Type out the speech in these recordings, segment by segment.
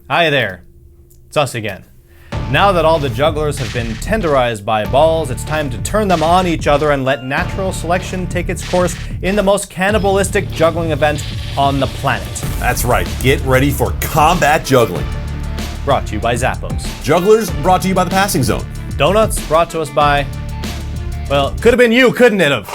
Hi there, it's us again. Now that all the jugglers have been tenderized by balls, it's time to turn them on each other and let natural selection take its course in the most cannibalistic juggling event on the planet. That's right, get ready for Combat Juggling. Brought to you by Zappos. Jugglers brought to you by the Passing Zone. Donuts brought to us by, well, could have been you, couldn't it have?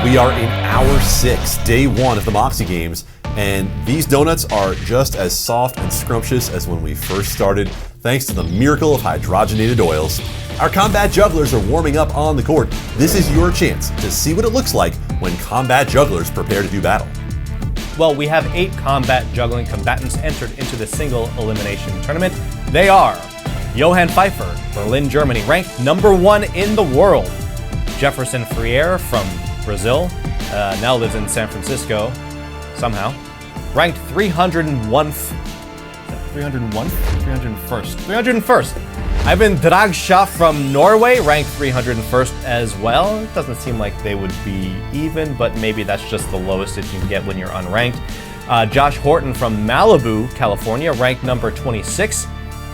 We are in hour 6, day 1 of the Moxie Games, and these donuts are just as soft and scrumptious as when we first started, thanks to the miracle of hydrogenated oils. Our combat jugglers are warming up on the court. This is your chance to see what it looks like when combat jugglers prepare to do battle. Well, we have 8 combat juggling combatants entered into the single elimination tournament. They are Johann Pfeiffer, Berlin, Germany, ranked number 1 in the world. Jefferson Friere from Brazil, now lives in San Francisco, somehow. Ranked 301st. 301st. Ivan Dragsha from Norway, ranked 301st as well. It doesn't seem like they would be even, but maybe that's just the lowest that you can get when you're unranked. Josh Horton from Malibu, California, ranked number 26.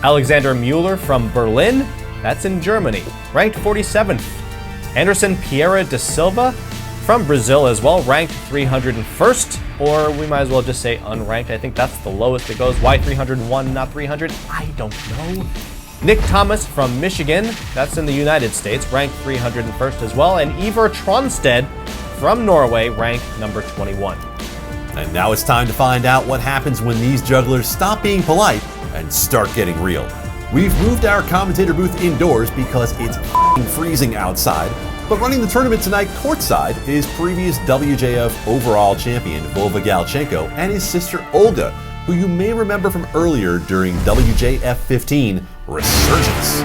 Alexander Mueller from Berlin, that's in Germany, ranked 47th. Anderson Pereira da Silva from Brazil as well, ranked 301st, or we might as well just say unranked. I think that's the lowest it goes. Why 301, not 300? I don't know. Nick Thomas from Michigan, that's in the United States, ranked 301st as well, and Ivar Tronstedt from Norway, ranked number 21. And now it's time to find out what happens when these jugglers stop being polite and start getting real. We've moved our commentator booth indoors because it's freezing outside. But running the tournament tonight courtside is previous WJF overall champion Vova Galchenko and his sister Olga, who you may remember from earlier during WJF 15 Resurgence.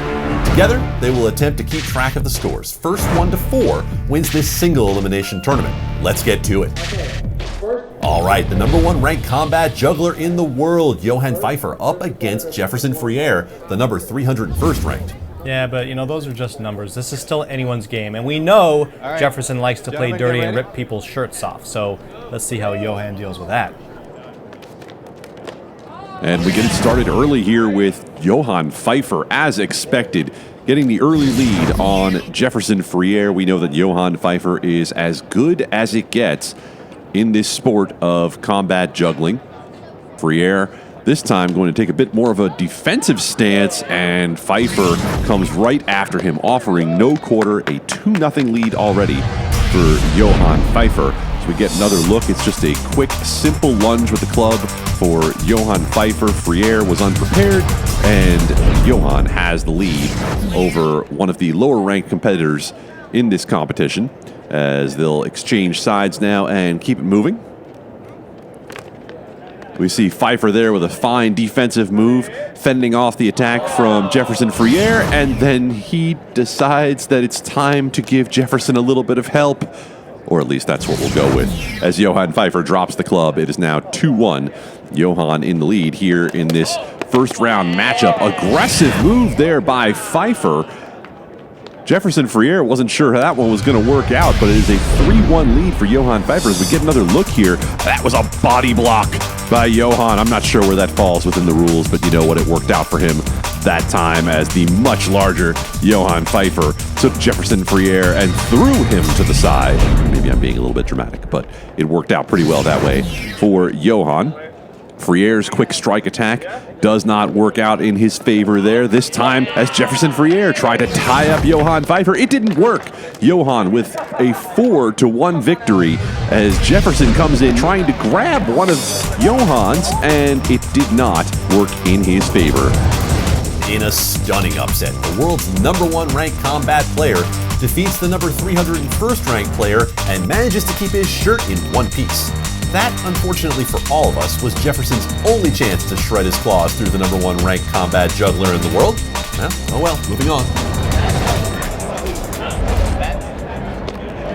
Together, they will attempt to keep track of the scores. First 1 to 4 wins this single elimination tournament. Let's get to it. All right, the number 1 ranked combat juggler in the world, Johann Pfeiffer, up against Jefferson Friere, the number 301st ranked. Yeah, but those are just numbers. This is still anyone's game, and we know Jefferson likes to play dirty and rip people's shirts off, so let's see how Johann deals with that. And we get it started early here with Johann Pfeiffer, as expected, getting the early lead on Jefferson Friere. We know that Johann Pfeiffer is as good as it gets in this sport of combat juggling. Friere this time going to take a bit more of a defensive stance, and Pfeiffer comes right after him, offering no quarter, a 2-0 lead already for Johann Pfeiffer. So we get another look. It's just a quick, simple lunge with the club for Johann Pfeiffer. Friere was unprepared, and Johann has the lead over one of the lower-ranked competitors in this competition, as they'll exchange sides now and keep it moving. We see Pfeiffer there with a fine defensive move, fending off the attack from Jefferson Friere, and then he decides that it's time to give Jefferson a little bit of help, or at least that's what we'll go with. As Johann Pfeiffer drops the club, it is now 2-1. Johann in the lead here in this first round matchup. Aggressive move there by Pfeiffer. Jefferson Friere wasn't sure how that one was going to work out, but it is a 3-1 lead for Johann Pfeiffer. As we get another look here, that was a body block by Johann. I'm not sure where that falls within the rules, but you know what? It worked out for him that time, as the much larger Johann Pfeiffer took Jefferson Friere and threw him to the side. Maybe I'm being a little bit dramatic, but it worked out pretty well that way for Johann. Friere's quick strike attack does not work out in his favor there. This time, as Jefferson Friere tried to tie up Johann Pfeiffer, it didn't work. Johann with a 4-1 victory, as Jefferson comes in trying to grab one of Johann's, and it did not work in his favor. In a stunning upset, the world's number 1 ranked combat player defeats the number 301st ranked player and manages to keep his shirt in one piece. That, unfortunately for all of us, was Jefferson's only chance to shred his claws through the number 1 ranked combat juggler in the world. Oh well, moving on.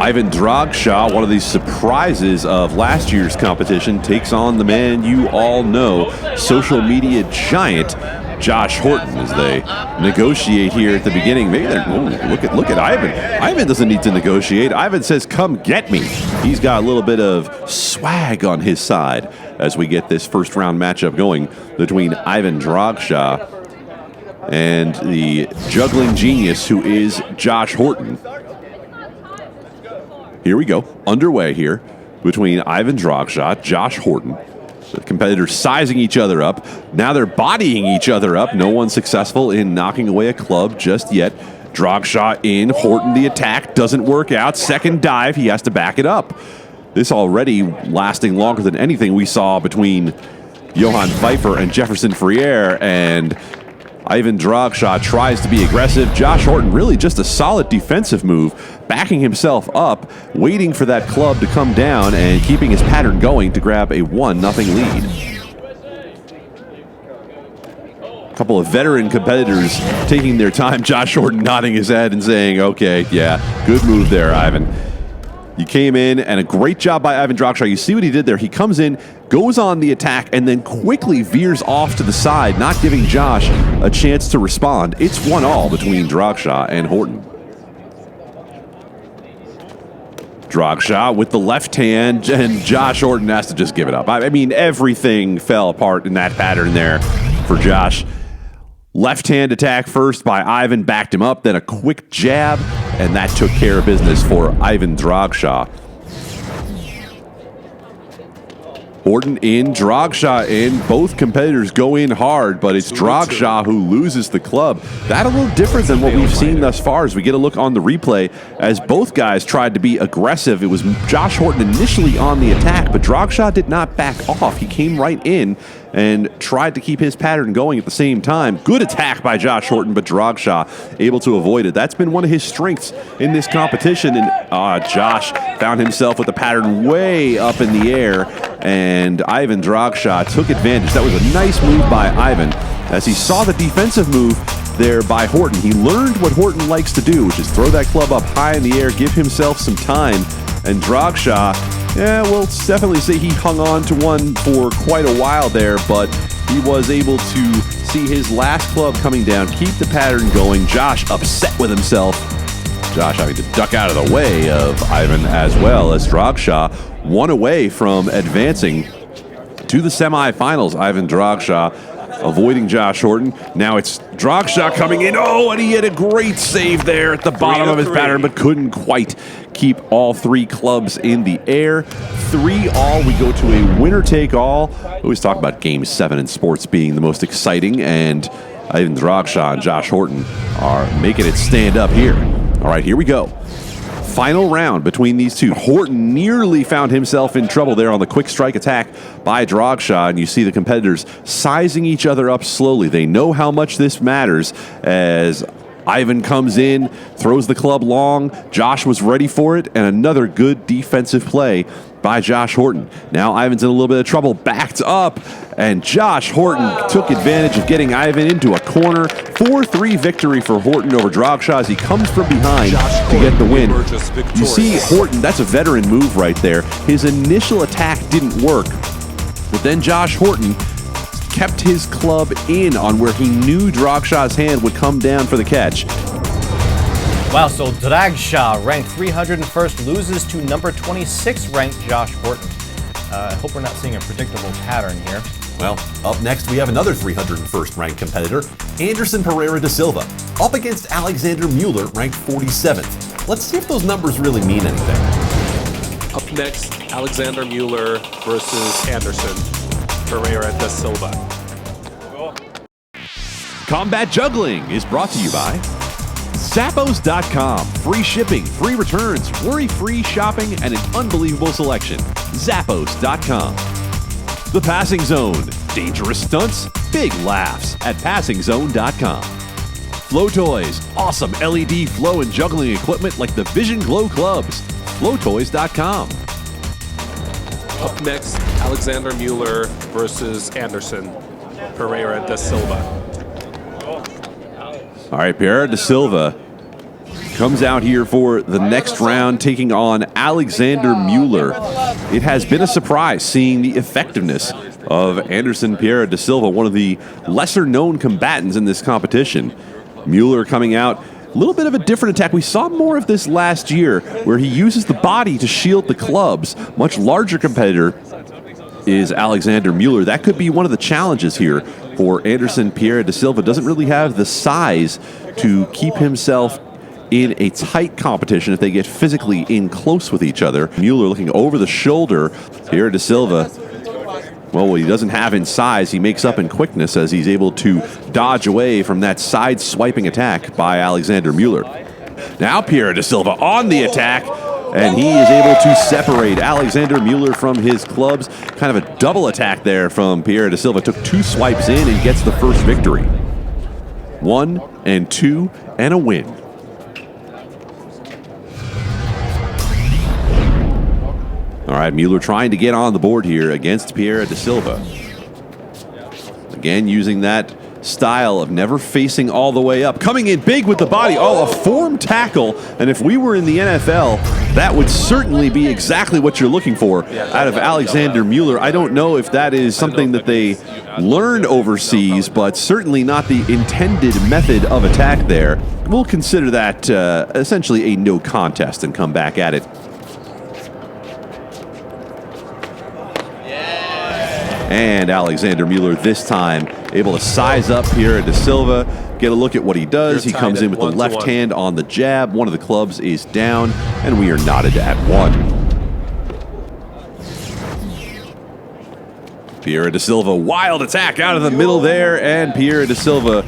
Ivan Dragshaw, one of the surprises of last year's competition, takes on the man you all know, social media giant Josh Horton, as they negotiate here at the beginning. Maybe they're look at Ivan. Ivan doesn't need to negotiate. Ivan says, "Come get me." He's got a little bit of swag on his side as we get this first round matchup going between Ivan Dragshaw and the juggling genius who is Josh Horton. Here we go. Underway here between Ivan Dragshaw, Josh Horton. The competitors sizing each other up. Now they're bodying each other up. No one successful in knocking away a club just yet. Dragshaw in. Horton the attack. Doesn't work out. Second dive. He has to back it up. This already lasting longer than anything we saw between Johan Pfeiffer and Jefferson Friere, and Ivan Dragshaw tries to be aggressive. Josh Horton really just a solid defensive move, backing himself up, waiting for that club to come down and keeping his pattern going to grab a 1-0 lead. A couple of veteran competitors taking their time. Josh Horton nodding his head and saying, okay, yeah, good move there, Ivan. You came in, and a great job by Ivan Dragshaw. You see what he did there. He comes in, goes on the attack, and then quickly veers off to the side, not giving Josh a chance to respond. It's 1-1 between Dragshaw and Horton. Dragshaw with the left hand, and Josh Horton has to just give it up. I mean, everything fell apart in that pattern there for Josh. Left hand attack first by Ivan, backed him up, then a quick jab, and that took care of business for Ivan Dragshaw. Horton in, Dragshaw in. Both competitors go in hard, but it's Dragshaw who loses the club. That a little different than what we've seen thus far as we get a look on the replay as both guys tried to be aggressive. It was Josh Horton initially on the attack, but Dragshaw did not back off. He came right in and tried to keep his pattern going at the same time. Good attack by Josh Horton, but Dragshaw able to avoid it. That's been one of his strengths in this competition, and Josh found himself with the pattern way up in the air, and Ivan Dragshaw took advantage. That was a nice move by Ivan as he saw the defensive move there by Horton. He learned what Horton likes to do, which is throw that club up high in the air, give himself some time, and Dragshaw, yeah, we'll definitely say he hung on to one for quite a while there, but he was able to see his last club coming down, keep the pattern going. Josh upset with himself. Josh having to duck out of the way of Ivan as well, as Dragshaw one away from advancing to the semifinals. Ivan Dragshaw avoiding Josh Horton. Now it's Dragshaw coming in. Oh, and he had a great save there at the bottom of his pattern, but couldn't quite keep all three clubs in the air. 3-all. We go to a winner-take-all. We always talk about Game 7 in sports being the most exciting, and Ivan Dragshaw and Josh Horton are making it stand up here. All right, here we go. Final round between these two. Horton nearly found himself in trouble there on the quick strike attack by Dragshaw, and you see the competitors sizing each other up slowly. They know how much this matters as Ivan comes in, throws the club long. Josh was ready for it, and another good defensive play by Josh Horton. Now Ivan's in a little bit of trouble, backed up, and Josh Horton took advantage of getting Ivan into a corner. 4-3 victory for Horton over Dragshaw as he comes from behind to get the win. You see Horton, that's a veteran move right there. His initial attack didn't work, but then Josh Horton kept his club in on where he knew Dragshaw's hand would come down for the catch. Wow, so Dragshaw, ranked 301st, loses to number 26 ranked Josh Horton. I hope we're not seeing a predictable pattern here. Well, up next we have another 301st ranked competitor, Anderson Pereira da Silva, up against Alexander Mueller, ranked 47th. Let's see if those numbers really mean anything. Up next, Alexander Mueller versus Anderson Pereira da Silva. Combat Juggling is brought to you by Zappos.com. Free shipping, free returns, worry-free shopping, and an unbelievable selection. Zappos.com. The Passing Zone. Dangerous stunts, big laughs at PassingZone.com. Flow Toys. Awesome LED flow and juggling equipment like the Vision Glow Clubs. FlowToys.com. Up next, Alexander Mueller versus Anderson Pereira da Silva. All right, Pereira da Silva comes out here for the next round, taking on Alexander Mueller. It has been a surprise seeing the effectiveness of Anderson Pereira da Silva, one of the lesser-known combatants in this competition. Mueller coming out, a little bit of a different attack. We saw more of this last year, where he uses the body to shield the clubs. Much larger competitor is Alexander Mueller. That could be one of the challenges here for Anderson Pereira da Silva. Doesn't really have the size to keep himself in a tight competition if they get physically in close with each other. Mueller looking over the shoulder. Pereira da Silva, well, what he doesn't have in size, he makes up in quickness as he's able to dodge away from that side swiping attack by Alexander Mueller. Now Pereira da Silva on the attack, and he is able to separate Alexander Mueller from his clubs. Kind of a double attack there from Pereira da Silva. Took 2 swipes in and gets the first victory. 1 and 2 and a win. All right, Mueller trying to get on the board here against Pereira da Silva. Again, using that style of never facing all the way up. Coming in big with the body. Oh, a form tackle. And if we were in the NFL, that would certainly be exactly what you're looking for out of Alexander Mueller. I don't know if that is something that they learned overseas, but certainly not the intended method of attack there. We'll consider that essentially a no contest and come back at it. And Alexander Mueller this time able to size up Pereira da Silva, get a look at what he does. He comes in with the left hand on the jab. One of the clubs is down, and we are knotted at 1. Pereira da Silva, wild attack out of the middle there, and Pereira da Silva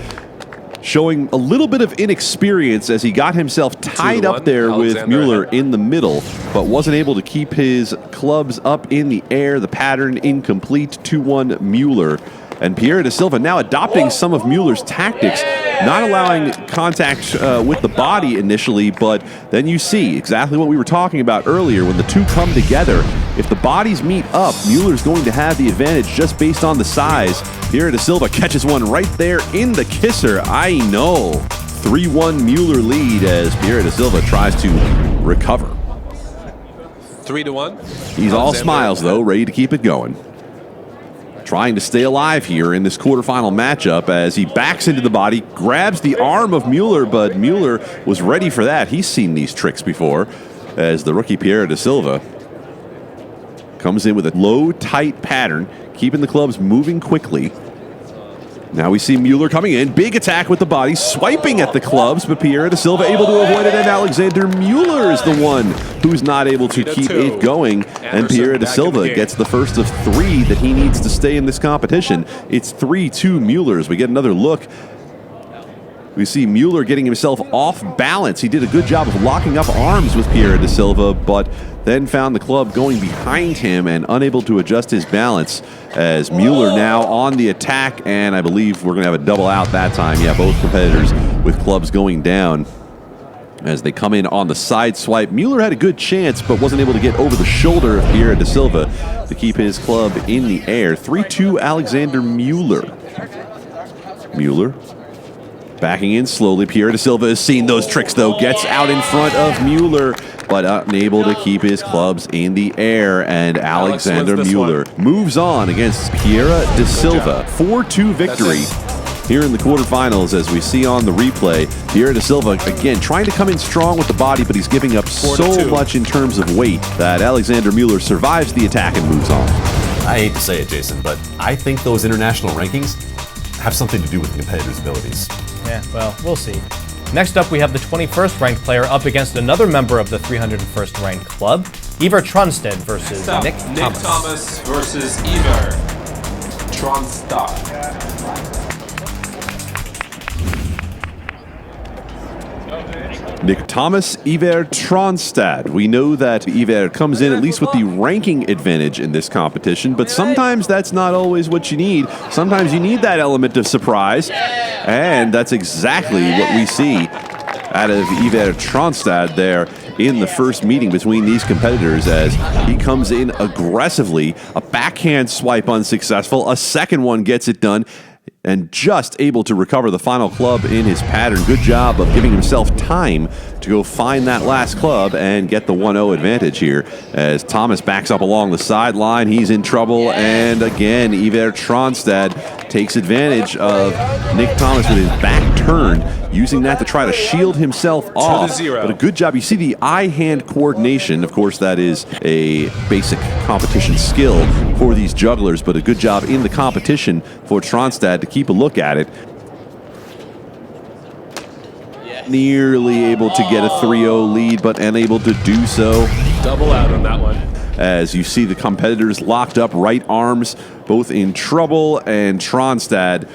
showing a little bit of inexperience as he got himself tied up there with Mueller in the middle, but wasn't able to keep his clubs up in the air. The pattern incomplete. 2-1 Mueller. And Pereira da Silva now adopting some of Mueller's tactics, not allowing contact with the body initially, but then you see exactly what we were talking about earlier. When the two come together, if the bodies meet up, Mueller's going to have the advantage just based on the size. Pereira da Silva catches one right there in the kisser. I know. 3-1 Mueller lead as Pereira da Silva tries to recover. 3-1. He's all smiles, though, ready to keep it going. Trying to stay alive here in this quarterfinal matchup as he backs into the body, grabs the arm of Mueller, but Mueller was ready for that. He's seen these tricks before as the rookie Pereira da Silva comes in with a low, tight pattern, keeping the clubs moving quickly. Now we see Mueller coming in, big attack with the body, swiping at the clubs, but Pereira da Silva able to avoid it, and Alexander Mueller is the one who's not able to keep it going, and Pereira da Silva gets the first of 3 that he needs to stay in this competition. It's 3-2 Mueller as we get another look. We see Mueller getting himself off balance. He did a good job of locking up arms with Pereira da Silva, but then found the club going behind him and unable to adjust his balance as Mueller now on the attack, and I believe we're going to have a double out that time. Yeah, both competitors with clubs going down as they come in on the side swipe. Mueller had a good chance, but wasn't able to get over the shoulder of Pereira da Silva to keep his club in the air. 3-2 Alexander Mueller. Mueller backing in slowly. Pereira da Silva has seen those tricks, though. Gets out in front of Mueller, but unable to keep his clubs in the air. And Alexander Mueller moves on against Pereira da Silva. 4-2 victory here in the quarterfinals as we see on the replay. Pereira da Silva, again, trying to come in strong with the body, but he's giving up so much in terms of weight that Alexander Mueller survives the attack and moves on. I hate to say it, Jason, but I think those international rankings have something to do with the competitor's abilities. Yeah, well, we'll see. Next up, we have the 21st ranked player up against another member of the 301st ranked club, Iver Tronstad versus Nick Thomas. Thomas versus Iver Tronstad. Nick Thomas, Iver Tronstad. We know that Iver comes in at least with the ranking advantage in this competition, but sometimes that's not always what you need. Sometimes you need that element of surprise, and that's exactly what we see out of Iver Tronstad there in the first meeting between these competitors as he comes in aggressively. A backhand swipe unsuccessful, a second one gets it done, and just able to recover the final club in his pattern. Good job of giving himself time to go find that last club and get the 1-0 advantage here. As Thomas backs up along the sideline, he's in trouble, and again, Iver Tronstad takes advantage of Nick Thomas with his back turn, using that to try to shield himself off. 2-0. But a good job. You see the eye-hand coordination. Of course, that is a basic competition skill for these jugglers, but a good job in the competition for Tronstad to keep a look at it. Nearly able to get a 3-0 lead, but unable to do so. Double out on that one. As you see the competitors locked up, right arms, both in trouble, and Tronstad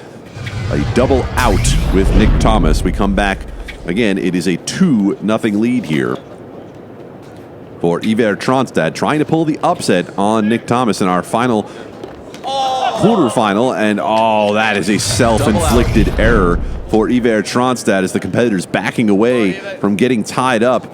a double out with Nick Thomas. We come back again. It is a 2-0 lead here for Iver Tronstad, trying to pull the upset on Nick Thomas in our final quarterfinal, and that is a self-inflicted error for Iver Tronstad as the competitors backing away from getting tied up.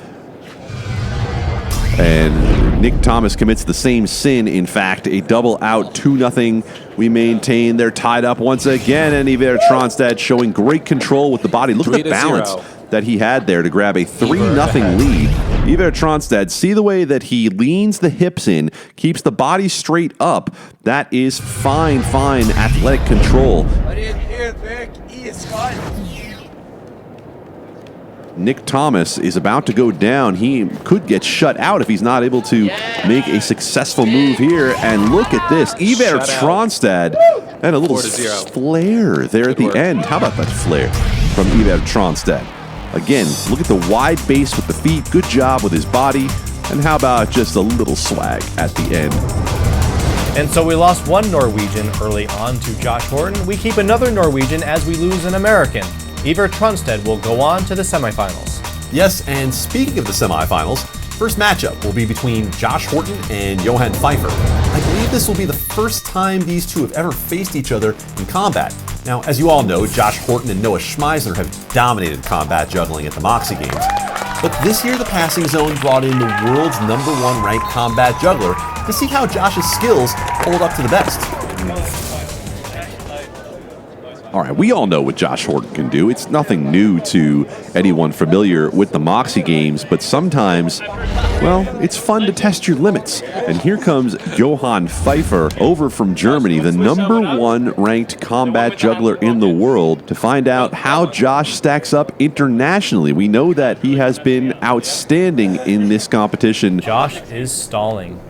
And Nick Thomas commits the same sin, in fact, a double out, 2-0. We maintain they're tied up once again, and Iver Tronstad showing great control with the body. Look at the balance that he had there to grab a 3-0 lead. Iver Tronstad, see the way that he leans the hips in, keeps the body straight up. That is fine athletic control. Nick Thomas is about to go down. He could get shut out if he's not able to make a successful move here. And look at this, Iver Tronstad, and a little flare there at the end. How about that flare from Iver Tronstad? Again, look at the wide base with the feet. Good job with his body. And how about just a little swag at the end? And so we lost one Norwegian early on to Josh Horton. We keep another Norwegian as we lose an American. Iver Tronstad will go on to the semifinals. Yes, and speaking of the semifinals, first matchup will be between Josh Horton and Johan Pfeiffer. I believe this will be the first time these two have ever faced each other in combat. Now, as you all know, Josh Horton and Noah Schmeisner have dominated combat juggling at the Moxie Games. But this year, the Passing Zone brought in the world's #1 ranked combat juggler to see how Josh's skills hold up to the best. All right, we all know what Josh Horton can do. It's nothing new to anyone familiar with the Moxie Games, but sometimes, well, it's fun to test your limits. And here comes Johan Pfeiffer over from Germany, the #1 ranked combat juggler in the world, to find out how Josh stacks up internationally. We know that he has been outstanding in this competition. Josh is stalling.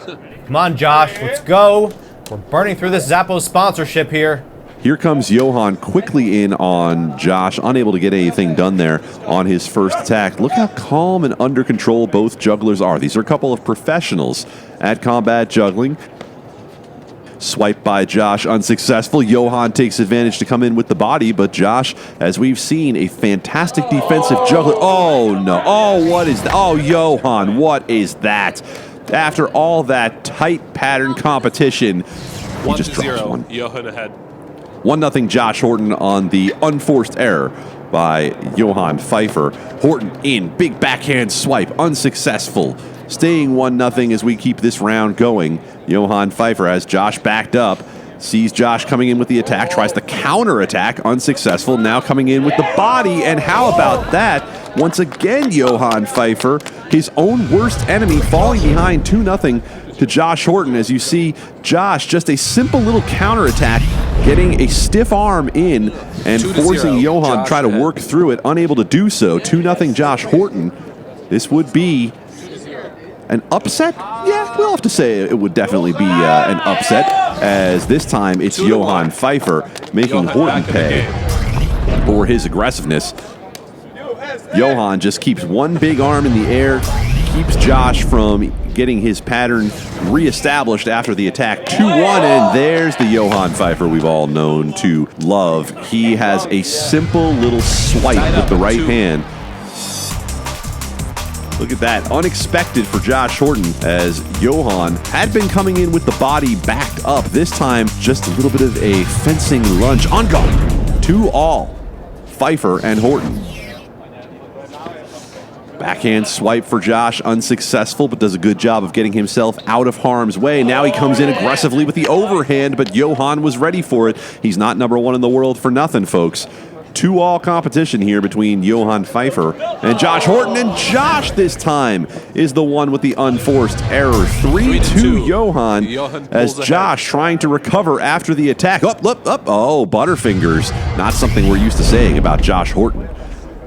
Come on, Josh, let's go. We're burning through this Zappos sponsorship here. Here comes Johan quickly in on Josh, unable to get anything done there on his first attack. Look how calm and under control both jugglers are. These are a couple of professionals at combat juggling. Swipe by Josh, unsuccessful. Johan takes advantage to come in with the body, but Josh, as we've seen, a fantastic defensive juggler. Oh, no. Oh, what is that? Oh, Johan, what is that? After all that tight pattern competition, he just drops one. Johan ahead. 1-0 Josh Horton on the unforced error by Johan Pfeiffer. Horton in, big backhand swipe, unsuccessful. Staying 1-0 as we keep this round going. Johan Pfeiffer has Josh backed up, sees Josh coming in with the attack, tries the counter attack, unsuccessful. Now coming in with the body, and how about that? Once again, Johan Pfeiffer, his own worst enemy, falling behind 2-0 to Josh Horton. As you see, Josh, just a simple little counter attack, getting a stiff arm in and forcing Johan to try to work through it, unable to do so. 2-0 Josh Horton. This would be an upset? Yeah, we'll have to say it would definitely be an upset, as this time it's Johan Pfeiffer making Horton pay for his aggressiveness. Johan just keeps one big arm in the air, keeps Josh from getting his pattern reestablished after the attack. 2-1, and there's the Johan Pfeiffer we've all known to love. He has a simple little swipe with the right hand. Look at that, unexpected for Josh Horton, as Johan had been coming in with the body backed up. This time, just a little bit of a fencing lunge. On guard, 2-all, Pfeiffer and Horton. Backhand swipe for Josh, unsuccessful, but does a good job of getting himself out of harm's way. Now he comes in aggressively with the overhand, but Johan was ready for it. He's not #1 in the world for nothing, folks. 2-all competition here between Johann Pfeiffer and Josh Horton. And Josh this time is the one with the unforced error. 3-2 Johann as Josh trying to recover after the attack. Up. Oh, Butterfingers. Not something we're used to saying about Josh Horton.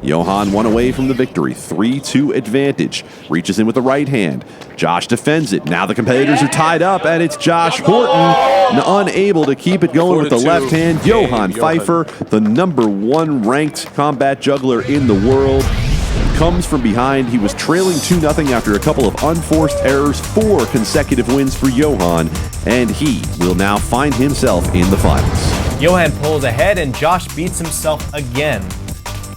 Johann one away from the victory. 3-2 advantage. Reaches in with the right hand. Josh defends it. Now the competitors are tied up, and it's Josh Horton unable to keep it going with the left hand. Johann Pfeiffer, the #1 ranked combat juggler in the world, comes from behind. He was trailing 2-0 after a couple of unforced errors. 4 consecutive wins for Johann, and he will now find himself in the finals. Johann pulls ahead, and Josh beats himself again.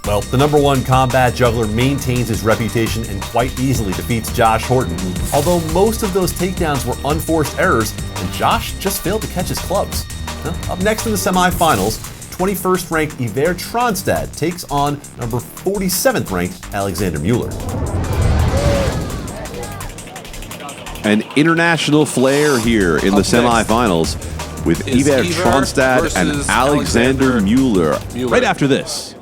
Well, the #1 combat juggler maintains his reputation and quite easily defeats Josh Horton, although most of those takedowns were unforced errors, and Josh just failed to catch his clubs. Now, up next in the semifinals, 21st ranked Iver Tronstad takes on number 47th ranked Alexander Mueller. An international flair here in the semifinals with Iver Tronstad and Alexander Mueller. Right after this.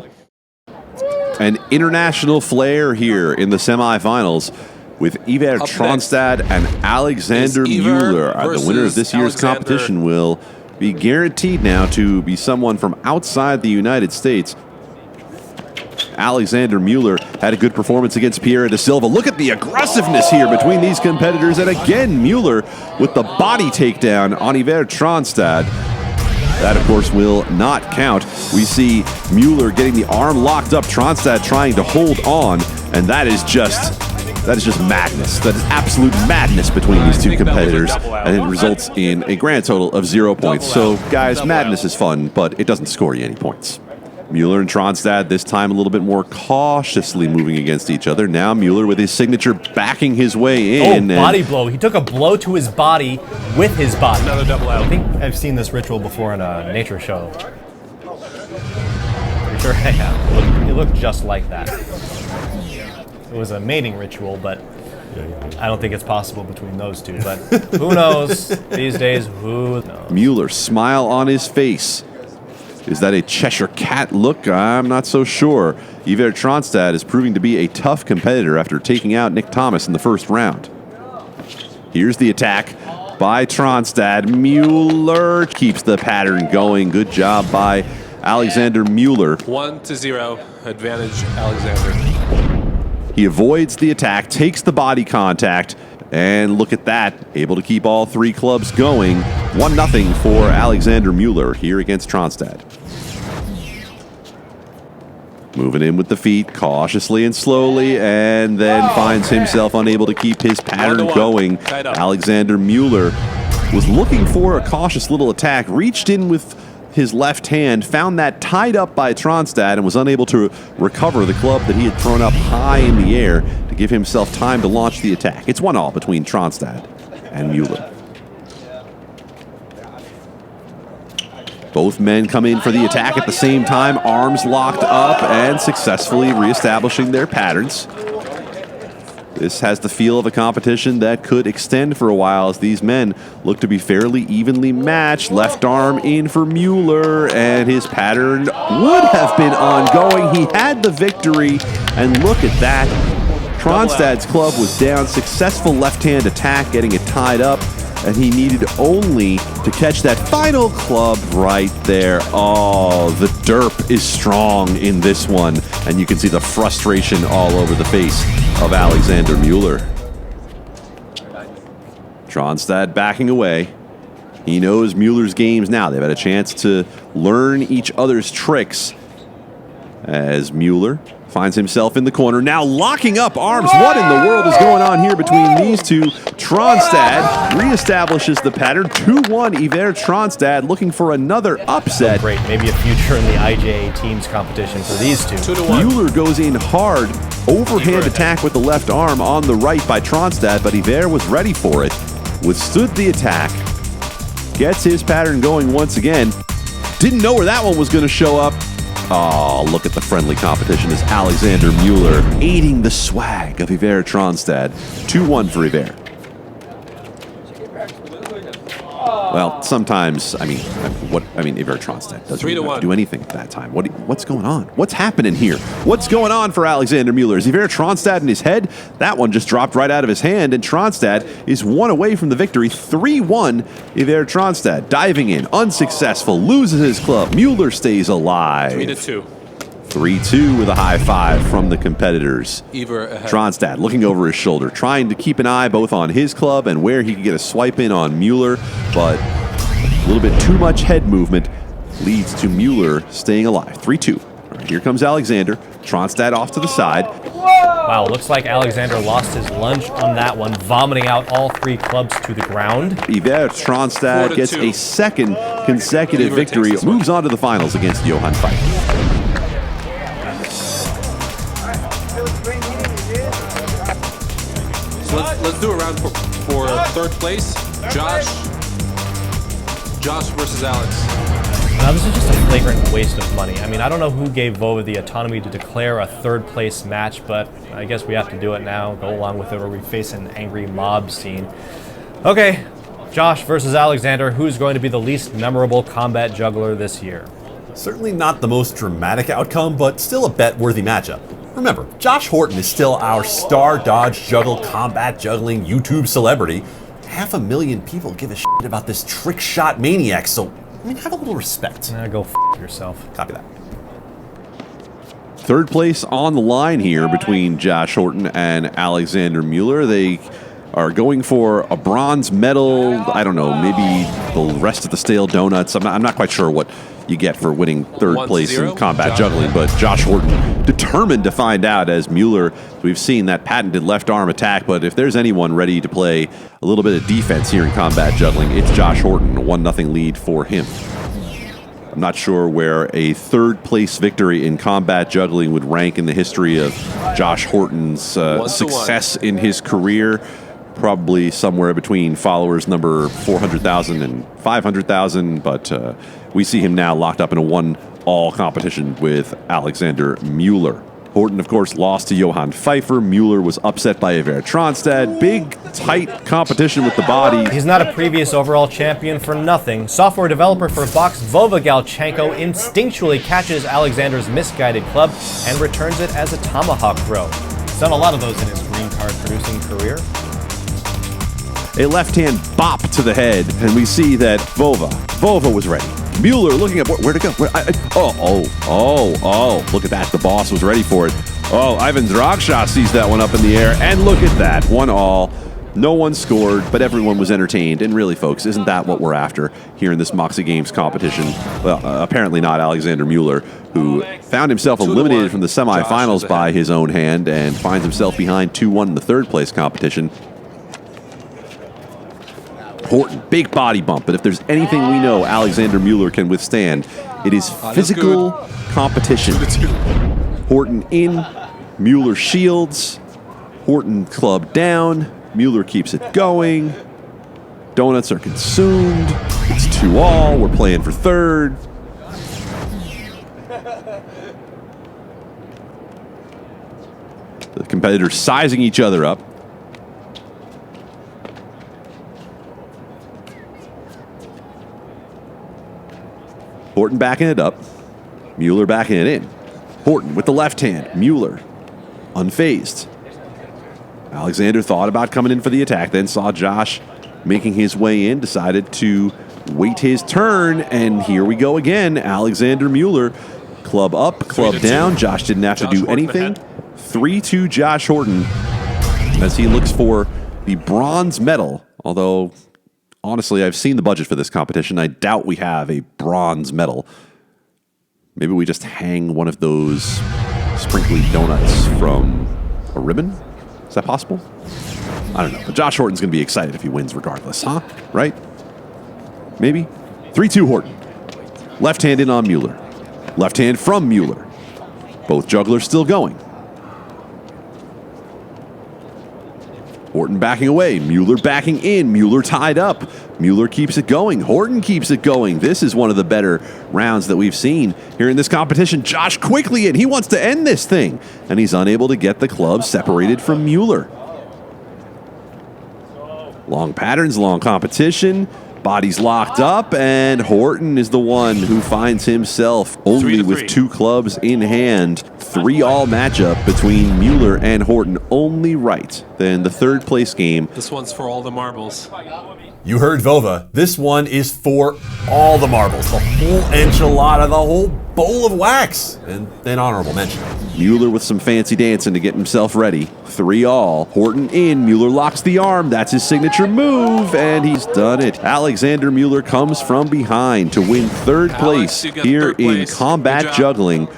An international flair here in the semifinals with Iver Tronstad and Alexander Mueller. The winner of this year's competition will be guaranteed now to be someone from outside the United States. Alexander Mueller had a good performance against Pierre da Silva. Look at the aggressiveness here between these competitors. And again, Mueller with the body takedown on Iver Tronstad. That, of course, will not count. We see Mueller getting the arm locked up, Tronstad trying to hold on, and that is just madness. That is absolute madness between these two competitors, and it results in a grand total of 0 points. So, guys, madness is fun, but it doesn't score you any points. Mueller and Tronstad this time a little bit more cautiously moving against each other. Now Mueller with his signature backing his way in. Oh, body blow. He took a blow to his body with his body. Another double out. I think I've seen this ritual before in a nature show. Pretty sure I have. It looked just like that. It was a mating ritual, but I don't think it's possible between those two. But who knows? These days, who knows? Mueller, smile on his face. Is that a Cheshire Cat look? I'm not so sure. Iver Tronstad is proving to be a tough competitor after taking out Nick Thomas in the first round. Here's the attack by Tronstad. Mueller keeps the pattern going. Good job by Alexander Mueller. 1-0, advantage Alexander. He avoids the attack, takes the body contact, and look at that, able to keep all 3 clubs going. 1-0 for Alexander Mueller here against Tronstad. Moving in with the feet, cautiously and slowly, and then finds himself unable to keep his pattern going. Alexander Mueller was looking for a cautious little attack, reached in with his left hand, found that tied up by Tronstad, and was unable to recover the club that he had thrown up high in the air to give himself time to launch the attack. It's 1-1 between Tronstad and Mueller. Both men come in for the attack at the same time, arms locked up and successfully reestablishing their patterns. This has the feel of a competition that could extend for a while as these men look to be fairly evenly matched. Left arm in for Mueller, and his pattern would have been ongoing. He had the victory, and look at that. Tronstad's club was down. Successful left-hand attack, getting it tied up, and he needed only to catch that final club right there. Oh, the derp is strong in this one, and you can see the frustration all over the face of Alexander Mueller. Tronstad backing away. He knows Mueller's games now. They've had a chance to learn each other's tricks as Mueller finds himself in the corner, now locking up arms. What in the world is going on here between these two? Tronstad reestablishes the pattern. 2-1 Iver Tronstad looking for another upset. Great, maybe a future in the IJA teams competition for these two. 2-1. Mueller goes in hard. Overhand attack with the left arm on the right by Tronstad, but Iver was ready for it. Withstood the attack. Gets his pattern going once again. Didn't know where that one was going to show up. Oh, look at the friendly competition as Alexander Mueller aiding the swag of Iver Tronstad. 2-1 for Iver. Well, sometimes, Iver Tronstad doesn't even have to do anything at that time. What's going on? What's happening here? What's going on for Alexander Mueller? Is Iver Tronstad in his head? That one just dropped right out of his hand, and Tronstad is one away from the victory. 3-1, Iver Tronstad diving in, unsuccessful, loses his club. Mueller stays alive. 3-2. 3-2 with a high five from the competitors. Iver ahead. Tronstad looking over his shoulder, trying to keep an eye both on his club and where he could get a swipe in on Mueller, but a little bit too much head movement leads to Mueller staying alive. 3-2. All right, here comes Alexander. Tronstad off to the side. Wow, looks like Alexander lost his lunch on that one, vomiting out all 3 clubs to the ground. Iver Tronstad gets a second consecutive victory, moves on to the finals against Johan Pfeiffer. So let's do a round for third place. Josh versus Alex. Now, this is just a flagrant waste of money. I mean, I don't know who gave Vova the autonomy to declare a third place match, but I guess we have to do it now. Go along with it, or we face an angry mob scene. Okay, Josh versus Alexander. Who's going to be the least memorable combat juggler this year? Certainly not the most dramatic outcome, but still a bet-worthy matchup. Remember, Josh Horton is still our star dodge juggle combat juggling YouTube celebrity. 500,000 people give a shit about this trick shot maniac, so have a little respect. Go f yourself. Copy that. Third place on the line here between Josh Horton and Alexander Mueller. They are going for a bronze medal. I don't know, maybe the rest of the stale donuts. I'm not quite sure what you get for winning third place in combat juggling, but Josh Horton determined to find out, as Mueller, we've seen that patented left arm attack, but if there's anyone ready to play a little bit of defense here in combat juggling, it's Josh Horton. A 1-0 lead for him. I'm not sure where a third place victory in combat juggling would rank in the history of Josh Horton's success in his career. Probably somewhere between followers number 400,000 and 500,000, but we see him now locked up in a 1-all competition with Alexander Mueller. Horton, of course, lost to Johan Pfeiffer. Mueller was upset by Iver Tronstad. Big, tight competition with the body. He's not a previous overall champion for nothing. Software developer for Box Vova Galchenko instinctually catches Alexander's misguided club and returns it as a tomahawk throw. He's done a lot of those in his green card producing career. A left-hand bop to the head, and we see that Vova was ready. Mueller looking at where to go. Look at that. The boss was ready for it. Oh, Ivan Dragshaw sees that one up in the air, and look at that. 1-all. No one scored, but everyone was entertained. And really, folks, isn't that what we're after here in this Moxie Games competition? Well, apparently not Alexander Mueller, who found himself eliminated from the semifinals by his own hand and finds himself behind 2-1 in the third place competition. Horton, big body bump, but if there's anything we know Alexander Mueller can withstand, it is physical competition. Horton in, Mueller shields, Horton club down, Mueller keeps it going, donuts are consumed, it's 2-all, we're playing for third. The competitors sizing each other up. Horton backing it up. Mueller backing it in. Horton with the left hand. Mueller unfazed. Alexander thought about coming in for the attack, then saw Josh making his way in, decided to wait his turn, and here we go again. Alexander Mueller, club up, club down. Josh didn't have to do anything. 3-2 Josh Horton as he looks for the bronze medal, although honestly, I've seen the budget for this competition. I doubt we have a bronze medal. Maybe we just hang one of those sprinkly donuts from a ribbon? Is that possible? I don't know. But Josh Horton's going to be excited if he wins regardless, huh? Right? Maybe? 3-2 Horton. Left hand in on Mueller. Left hand from Mueller. Both jugglers still going. Horton backing away, Mueller backing in, Mueller tied up. Mueller keeps it going, Horton keeps it going. This is one of the better rounds that we've seen here in this competition. Josh quickly in, he wants to end this thing, and he's unable to get the club separated from Mueller. Long patterns, long competition. Bodies locked up, and Horton is the one who finds himself only with 2 clubs in hand. 3-all matchup between Mueller and Horton. Only right. Then the 3rd place game. This one's for all the marbles. You heard Vova. This one is for all the marbles, the whole enchilada, the whole bowl of wax. And then honorable mention. Mueller with some fancy dancing to get himself ready. 3-all. Horton in. Mueller locks the arm. That's his signature move, and he's done it. Alexander Mueller comes from behind to win 3rd place here in Combat Juggling.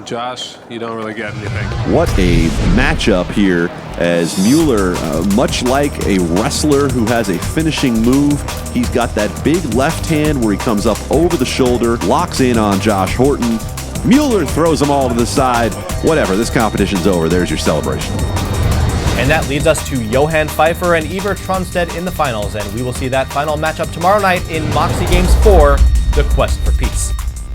Josh, you don't really get anything. What a matchup here, as Mueller, much like a wrestler who has a finishing move, he's got that big left hand where he comes up over the shoulder, locks in on Josh Horton. Mueller throws them all to the side. Whatever, this competition's over. There's your celebration. And that leads us to Johan Pfeiffer and Iver Tronstedt in the finals, and we will see that final matchup tomorrow night in Moxie Games IV, The Quest for Peace.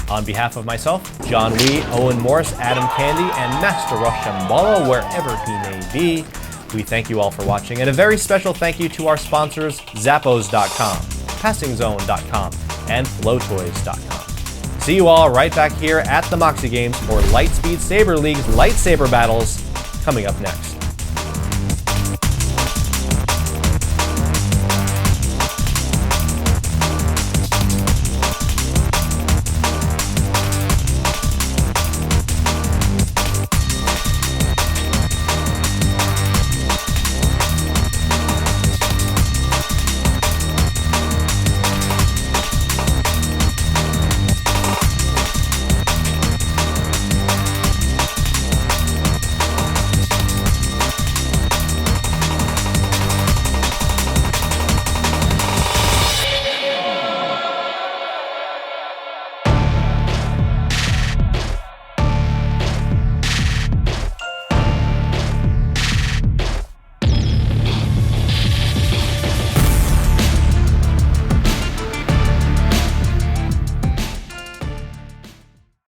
On behalf of myself, John Wee, Owen Morris, Adam Candy, and Master Rochambeau, wherever he may be, we thank you all for watching, and a very special thank you to our sponsors, Zappos.com, PassingZone.com, and FlowToys.com. See you all right back here at the Moxie Games for Lightspeed Saber League's Lightsaber Battles coming up next.